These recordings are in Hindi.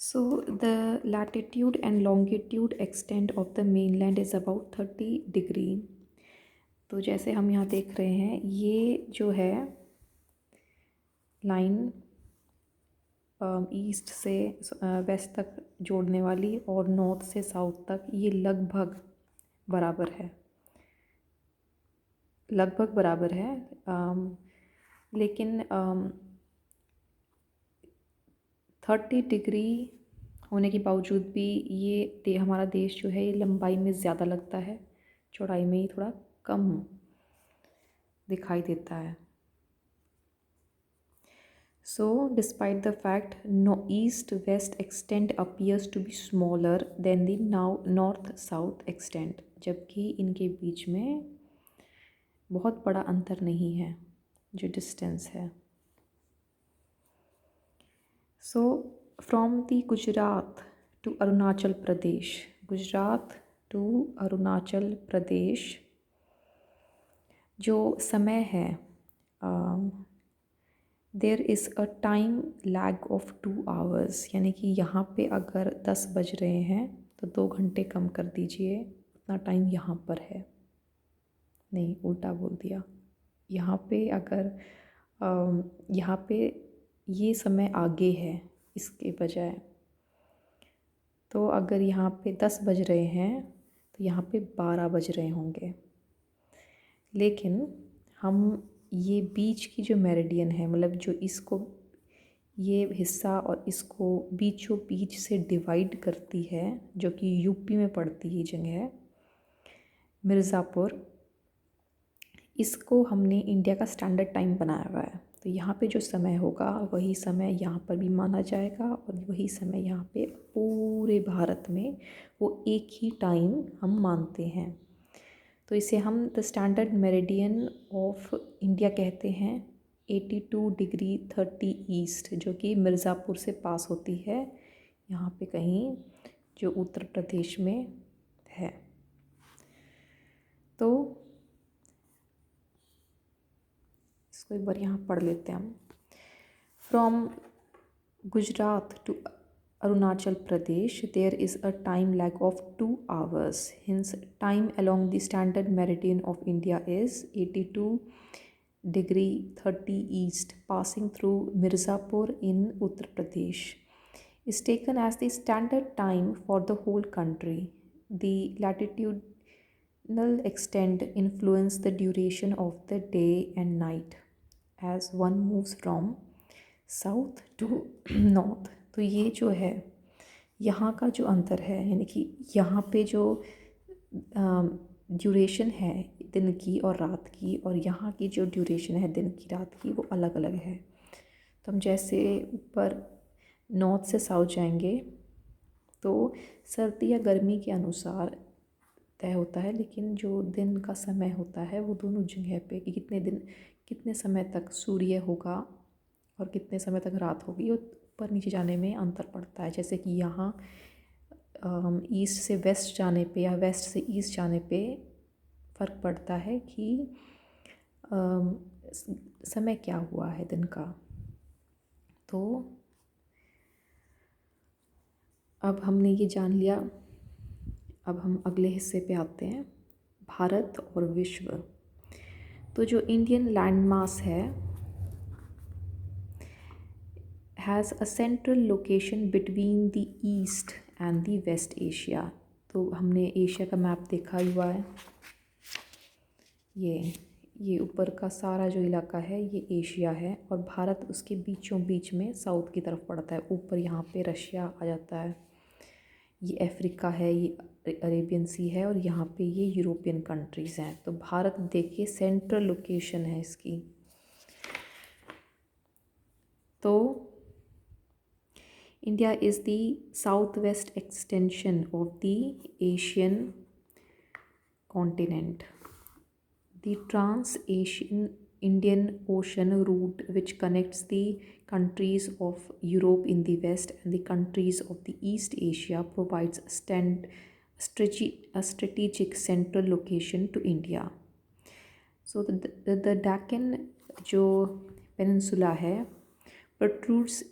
So the latitude and longitude extent of the mainland is about 30 degree. तो जैसे हम यहाँ देख रहे हैं, ये जो है लाइन ईस्ट से वेस्ट तक जोड़ने वाली और नॉर्थ से साउथ तक, ये लगभग बराबर है। लेकिन 30 डिग्री होने के बावजूद भी ये हमारा देश जो है, ये लंबाई में ज़्यादा लगता है, चौड़ाई में ही थोड़ा कम दिखाई देता है। So, despite the fact no east-west extent appears to be smaller than the now north-south extent, जबकि इनके बीच में बहुत बड़ा अंतर नहीं है जो डिस्टेंस है। So, from the Gujarat to Arunachal Pradesh, Gujarat to Arunachal Pradesh जो समय है, there is a time lag of 2 hours, यानी कि यहाँ पे अगर 10 बज रहे हैं तो 2 घंटे कम कर दीजिए, उतना टाइम यहाँ पर है। नहीं, उल्टा बोल दिया। यहाँ पे अगर यहाँ पे ये समय आगे है इसके बजाय, तो अगर यहाँ पे 10 बज रहे हैं तो यहाँ पे 12 बज रहे होंगे। लेकिन हम ये बीच की जो मेरिडियन है, मतलब जो इसको ये हिस्सा और इसको बीचों बीच से डिवाइड करती है, जो कि यूपी में पड़ती है जगह मिर्ज़ापुर, इसको हमने इंडिया का स्टैंडर्ड टाइम बनाया हुआ है। तो यहाँ पे जो समय होगा वही समय यहाँ पर भी माना जाएगा, और वही समय यहाँ पे पूरे भारत में वो एक ही टाइम हम मानते हैं। तो इसे हम the standard meridian of India कहते हैं। 82 डिग्री 30 ईस्ट, जो कि मिर्ज़ापुर से पास होती है, यहाँ पे कहीं जो उत्तर प्रदेश में है। तो इसको एक बार यहाँ पढ़ लेते हैं हम। From Gujarat to Arunachal Pradesh, there is a time lag of 2 hours. Hence, time along the standard meridian of India is 82 degree 30 east, passing through Mirzapur in Uttar Pradesh, is taken as the standard time for the whole country. The latitudinal extent influence the duration of the day and night as one moves from south to north. तो ये जो है यहाँ का जो अंतर है, यानी कि यहाँ पे जो ड्यूरेशन है दिन की और रात की, और यहाँ की जो ड्यूरेशन है दिन की रात की, वो अलग अलग है। तो हम जैसे ऊपर नॉर्थ से साउथ जाएंगे तो सर्दी या गर्मी के अनुसार तय होता है, लेकिन जो दिन का समय होता है वो दोनों जगह पे कि कितने समय तक सूर्य होगा और कितने समय तक रात होगी, ऊपर नीचे जाने में अंतर पड़ता है। जैसे कि यहाँ ईस्ट से वेस्ट जाने पे या वेस्ट से ईस्ट जाने पे फ़र्क पड़ता है कि समय क्या हुआ है दिन का। तो अब हमने ये जान लिया, अब हम अगले हिस्से पे आते हैं, भारत और विश्व। तो जो इंडियन लैंड मास है has a central location between the east and the west Asia। तो हमने एशिया का मैप देखा हुआ है, ये ऊपर का सारा जो इलाका है ये एशिया है, और भारत उसके बीचों बीच में साउथ की तरफ पड़ता है। ऊपर यहाँ पे रशिया आ जाता है, ये अफ्रीका है, ये अरेबियन सी है, और यहाँ पे ये यूरोपियन कंट्रीज़ हैं। तो भारत देखिए सेंट्रल लोकेशन है इसकी। तो India is the southwest extension of the Asian continent. The Trans-Asian Indian Ocean route, which connects the countries of Europe in the west and the countries of the East Asia, provides a strategic central location to India. So the Deccan जो peninsula है protrudes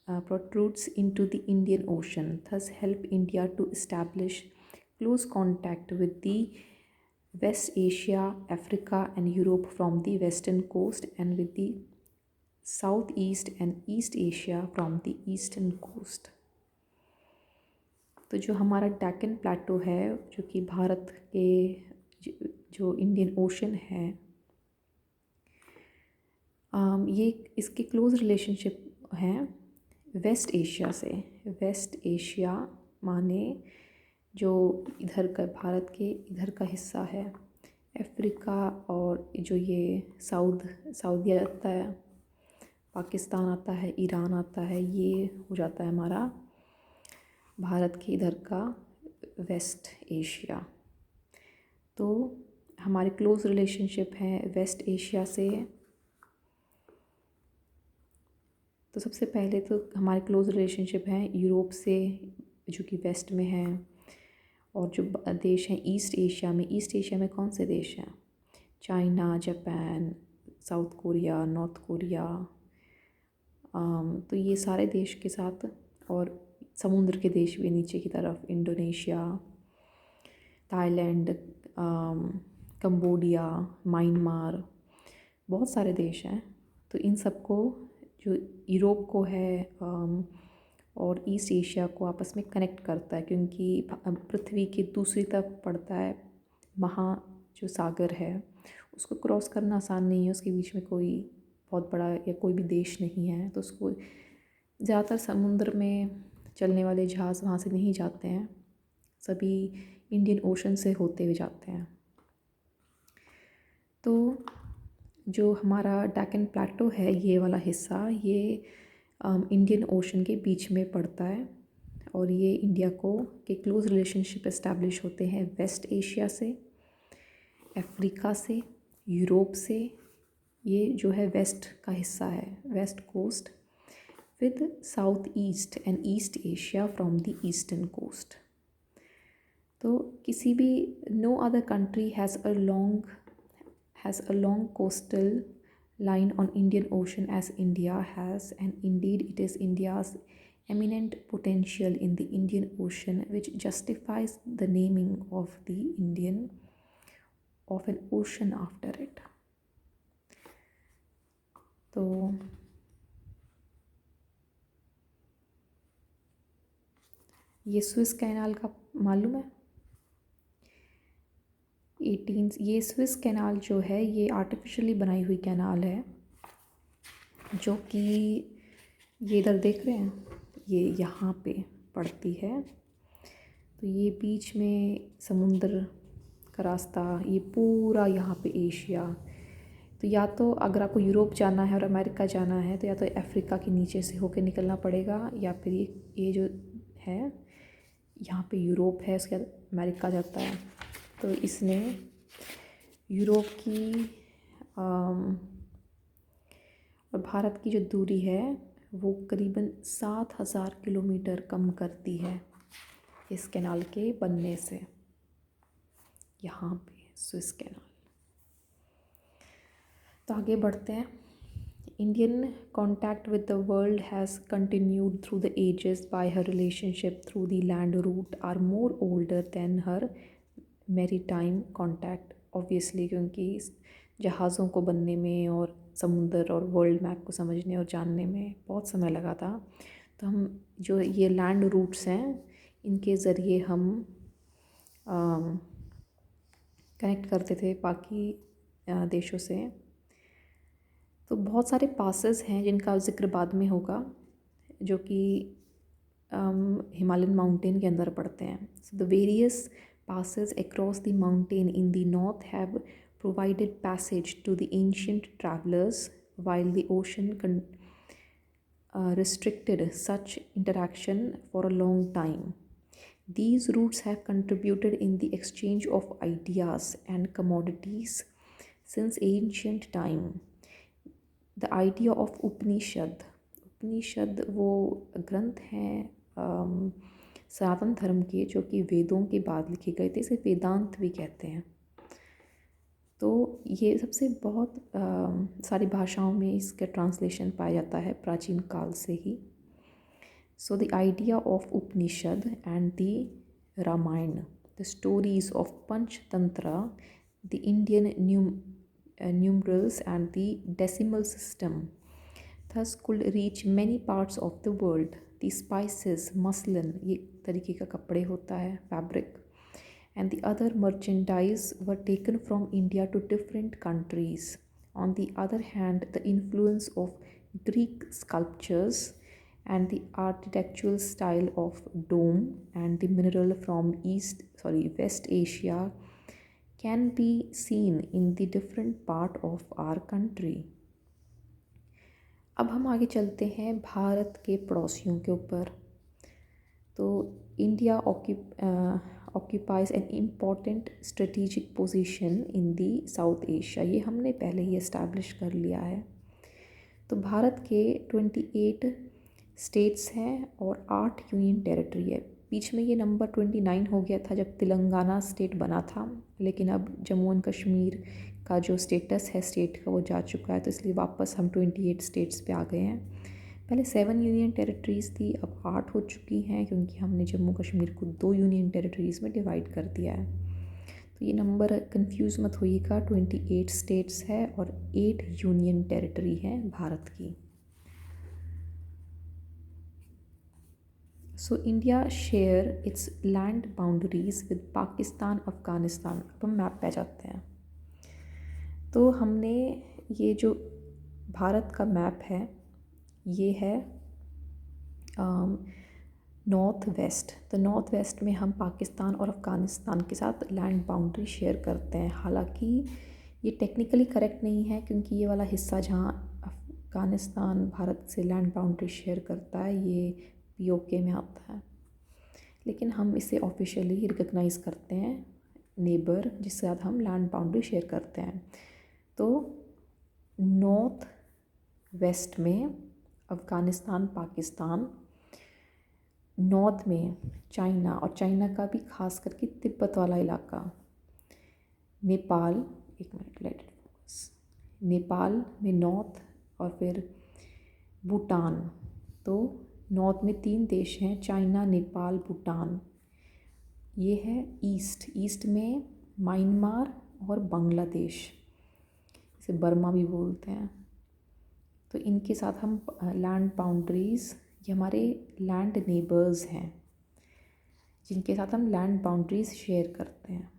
protrudes into the Indian Ocean, thus help India to establish close contact with the West Asia, Africa and Europe from the western coast and with the Southeast and East Asia from the eastern coast. तो जो हमारा डेक्कन प्लेटो है, जो कि भारत के जो इंडियन ओशन है, ये इसके क्लोज रिलेशनशिप हैं वेस्ट एशिया से। वेस्ट एशिया माने जो इधर का भारत के इधर का हिस्सा है, अफ्रीका और जो ये सऊदी आता है, पाकिस्तान आता है, ईरान आता है, ये हो जाता है हमारा भारत के इधर का वेस्ट एशिया। तो हमारे क्लोज रिलेशनशिप हैं वेस्ट एशिया से। तो सबसे पहले तो हमारे क्लोज रिलेशनशिप हैं यूरोप से, जो कि वेस्ट में है, और जो देश हैं ईस्ट एशिया में। ईस्ट एशिया में कौन से देश हैं? China, Japan, south Korea, north Korea. तो ये सारे देश के साथ, और समुद्र के देश भी नीचे की तरफ, इंडोनेशिया, थाईलैंड, कंबोडिया, म्यांमार, बहुत सारे देश हैं। तो इन सबको, जो यूरोप को है और ईस्ट एशिया को आपस में कनेक्ट करता है, क्योंकि पृथ्वी के दूसरी तरफ पड़ता है जो सागर है, उसको क्रॉस करना आसान नहीं है। उसके बीच में कोई बहुत बड़ा या कोई भी देश नहीं है, तो उसको ज़्यादातर समुद्र में चलने वाले जहाज़ वहाँ से नहीं जाते हैं, सभी इंडियन ओशन से होते हुए जाते हैं। तो जो हमारा डेक्कन प्लेटो है, ये वाला हिस्सा, ये इंडियन ओशन के बीच में पड़ता है, और ये इंडिया के क्लोज रिलेशनशिप इस्टेब्लिश होते हैं वेस्ट एशिया से, अफ्रीका से, यूरोप से। ये जो है वेस्ट का हिस्सा है, west coast, with south east and east Asia from the eastern coast. तो किसी भी no other country has a long coastal line on Indian Ocean as India has, and indeed it is India's eminent potential in the Indian Ocean which justifies the naming of an ocean after it. तो ये स्विस कैनाल का मालूम है? ये स्विस कैनाल जो है, ये आर्टिफिशियली बनाई हुई कैनाल है, जो कि ये इधर देख रहे हैं, ये यहाँ पे पड़ती है। तो ये बीच में समुंदर का रास्ता, ये पूरा यहाँ पे एशिया। तो या तो अगर आपको यूरोप जाना है और अमेरिका जाना है, तो या तो अफ्रीका के नीचे से होकर निकलना पड़ेगा, या फिर ये जो है यहाँ पे यूरोप है, उसके बाद अमेरिका जाता है। तो इसने यूरोप की और भारत की जो दूरी है, वो करीबन 7,000 किलोमीटर कम करती है इस कैनाल के बनने से। यहाँ पे स्विस कैनाल। तो आगे बढ़ते हैं। Indian contact with the world has continued through the ages by her relationship through the land route are more older than her maritime contact, obviously, क्योंकि जहाज़ों को बनने में और समुद्र और वर्ल्ड मैप को समझने और जानने में बहुत समय लगा था। तो हम जो ये लैंड रूट्स हैं, इनके ज़रिए हम कनेक्ट करते थे बाकी देशों से। तो बहुत सारे पासेस हैं जिनका ज़िक्र बाद में होगा, जो कि हिमालयन माउंटेन के अंदर पड़ते हैं। So the various passes across the mountain in the north have provided passage to the ancient travelers, while the ocean restricted such interaction for a long time. These routes have contributed in the exchange of ideas and commodities since ancient time. The idea of उपनिषद वो ग्रंथ हैं सनातन धर्म के, जो कि वेदों के बाद लिखे गए थे, इसे वेदांत भी कहते हैं। तो ये सबसे बहुत सारी भाषाओं में इसका ट्रांसलेशन पाया जाता है प्राचीन काल से ही। So the idea of Upanishad and the Ramayana, the stories of Panchtantra, the Indian numerals and the decimal system, thus could reach many parts of the world. The spices, muslin, ये तरीके का कपड़े होता है, fabric, and the other merchandise were taken from India to different countries. On the other hand, the influence of Greek sculptures and the architectural style of dome and the mineral from West Asia can be seen in the different part of our country. अब हम आगे चलते हैं भारत के पड़ोसियों के ऊपर। तो India occupies an important strategic position in the South Asia, ये हमने पहले ही इस्टेब्लिश कर लिया है। तो भारत के 28 स्टेट्स हैं और 8 यूनियन टेरिटरी है। बीच में ये नंबर 29 हो गया था जब तेलंगाना स्टेट बना था, लेकिन अब जम्मू एंड कश्मीर का जो स्टेटस है स्टेट का वो जा चुका है, तो इसलिए वापस हम 28 स्टेट्स पे आ गए हैं। पहले 7 यूनियन टेरिटरीज़ थी, अब 8 हो चुकी हैं क्योंकि हमने जम्मू कश्मीर को 2 यूनियन टेरिटरीज़ में डिवाइड कर दिया है। तो ये नंबर कंफ्यूज मत होइएगा, 28 स्टेट्स है और 8 यूनियन टेरिटरी है भारत की। So India share its land boundaries with Pakistan, Afghanistan. अब हम मैप पे जाते हैं। तो हमने ये जो भारत का मैप है ये है नॉर्थ वेस्ट। तो नॉर्थ वेस्ट में हम पाकिस्तान और अफ़गानिस्तान के साथ लैंड बाउंड्री शेयर करते हैं। हालांकि ये टेक्निकली करेक्ट नहीं है क्योंकि ये वाला हिस्सा जहाँ अफ़गानिस्तान भारत से लैंड बाउंड्री शेयर करता है ये POK में आता है, लेकिन हम इसे ऑफिशियली रिकग्नाइज़ करते हैं नेबर जिसके साथ हम लैंड बाउंड्री शेयर करते हैं। तो नॉर्थ वेस्ट में अफ़गानिस्तान, पाकिस्तान, नॉर्थ में चाइना और चाइना का भी खास करके तिब्बत वाला इलाका, नेपाल, एक minute let it focus, Nepal में नॉर्थ, और फिर भूटान। तो नॉर्थ में 3 देश हैं, चाइना, नेपाल, भूटान। ये है ईस्ट में म्यांमार और बांग्लादेश, इसे बर्मा भी बोलते हैं। तो इनके साथ हम लैंड बाउंड्रीज़, ये हमारे लैंड नेबर्स हैं जिनके साथ हम लैंड बाउंड्रीज़ शेयर करते हैं।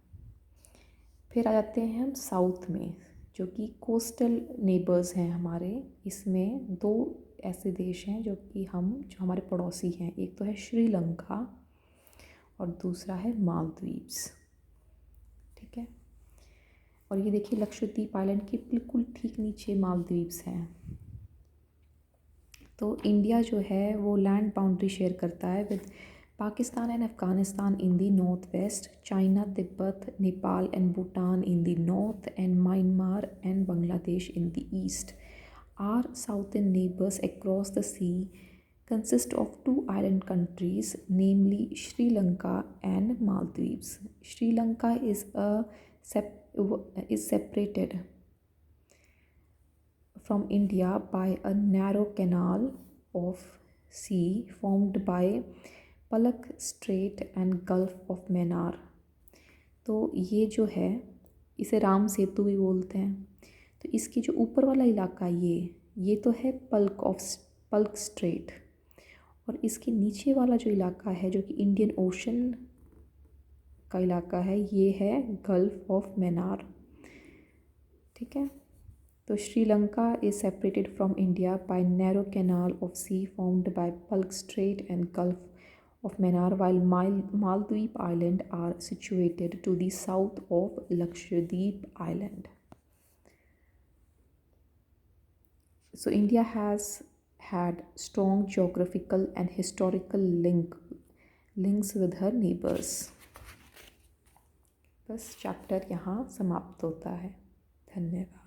फिर आ जाते हैं हम साउथ में जो कि कोस्टल नेबर्स हैं हमारे। इसमें 2 ऐसे देश हैं जो हमारे पड़ोसी हैं। एक तो है श्रीलंका और दूसरा है मालदीव्स, ठीक है। और ये देखिए लक्षद्वीप आइलैंड के बिल्कुल ठीक नीचे मालदीव्स हैं। तो इंडिया जो है वो लैंड बाउंड्री शेयर करता है with Pakistan and Afghanistan in the north west, China, Tibet, Nepal and Bhutan in the north, and Myanmar and Bangladesh in the east. Our southern neighbors across the sea consist of 2 island countries, namely Sri Lanka and Maldives. Sri Lanka is separated from India by a narrow canal of sea formed by Palak Strait and Gulf of Mannar. तो ये जो है इसे राम सेतु भी बोलते हैं। तो इसकी जो ऊपर वाला इलाका ये तो है पल्क स्ट्रेट, और इसके नीचे वाला जो इलाका है जो कि इंडियन ओशन का इलाका है ये है गल्फ ऑफ मैनार, ठीक है। तो Sri Lanka is separated from India by narrow canal of sea formed by Palk strait and gulf of Mannar, while Maldives Island are situated to the south of Lakshadweep Island. So India has had strong geographical and historical links with her neighbors. बस चैप्टर यहाँ समाप्त होता है। धन्यवाद।